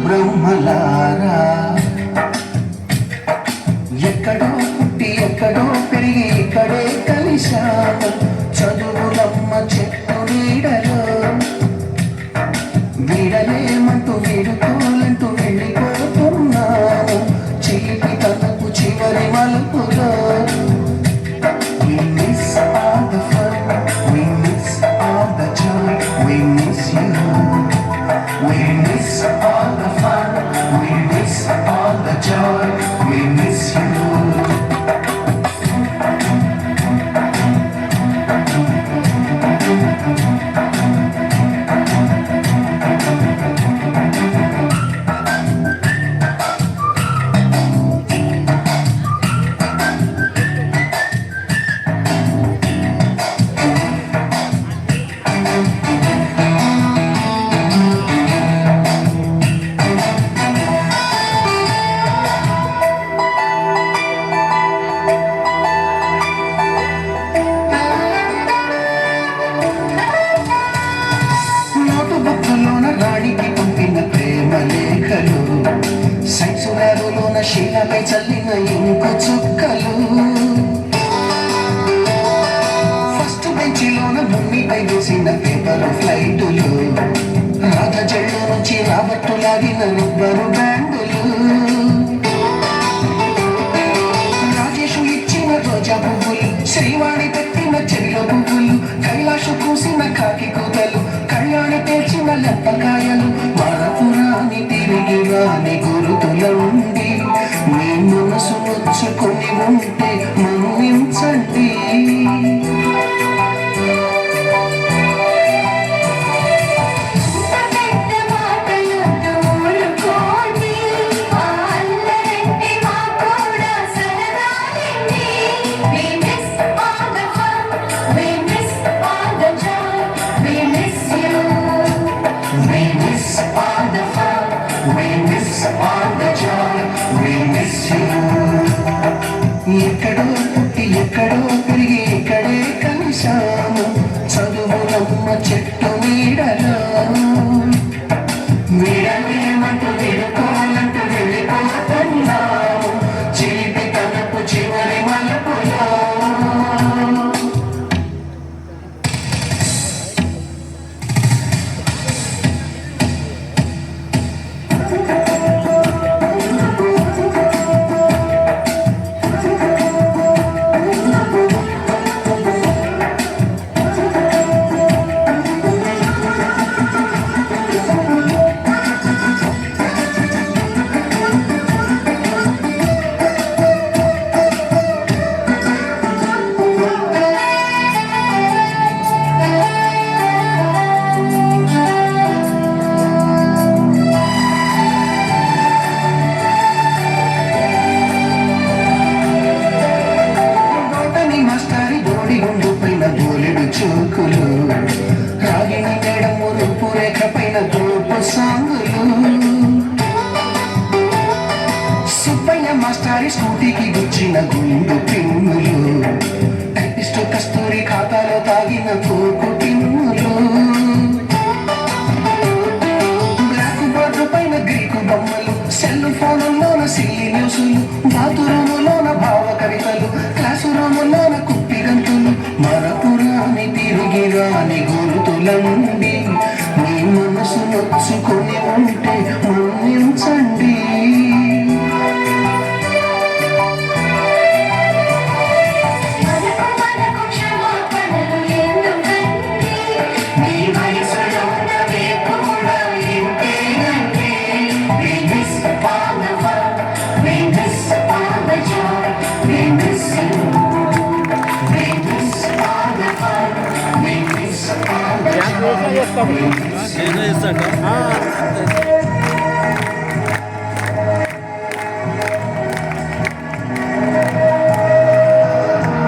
బ్రహ్మలారా ఎక్కడో పుట్టి ఎక్కడో పెరిగి ఇక్కడే కలిశాము చదువులమ్మ చెట్టు నీడలో వీడలేమంటూ వీడుకోలంటూ వెళ్ళిపోతున్నాము చిలిపి తనకు చివరి మలుపులో We miss all the fun, we miss all the joy, we miss you. We miss all the fun, we miss all the joy, we miss you. రాణికి పంపిన ప్రేమ లేఖలు సైన్సు ల్యాబులోన శీలపై చల్లిన ఇంకు చుక్కలు ఫస్ట్ బెంచిలోన భూమిపై వేసిన పేపర్ ఫ్లైటులు రాజజళ్ళు నుంచి రాబట్టు లాగిన రబ్బరు బ్యాండులు రాజేషు ఇచ్చిన రోజా పువ్వులు శ్రీవాణి పెట్టిన చెవిలో పువ్వులు కైలాషు కూసిన కాకి కూతలు కళ్యాణి పేర్చిన లెప్పకాయలు మరపురాని తిరిగి రాని గురుతులండి మీ మనసు నొచ్చుకొని ఉంటే మన్నించండి ఎక్కడో పుట్టి ఎక్కడో పెరిగి ఇక్కడే కలిశాము చదువులమ్మ చెట్టు నీడలో వీడలేమంటూ విడుకోవాలంటూ వెళ్ళిపోతున్నాము చిలిపి తనకు చివరి మలుపులో చూకులు రాగిని మేడము రూపురేఖ పైన తూర్పు సాంగులు సుబ్బయ్య మాస్టారి స్కూటీకి గుచ్చిన గుండు పిన్నులు టైపిస్టు కస్తూరి ఖాతాలో తాగిన కోకు పిన్నులు బ్లాక్ బోర్డు పైన గ్రీకు బొమ్మలు సెల్ ఫోనుల్లోన సిల్లి న్యూసులు బాతురూములోన భావ కవితలు క్లాసు రూములోన కుప్పి గంతులు మరపురాని తిరిగి రాని గురుతులండి మీ మనసు నొచ్చుకొని ఉంటే మన్నించండి చేస్తాడు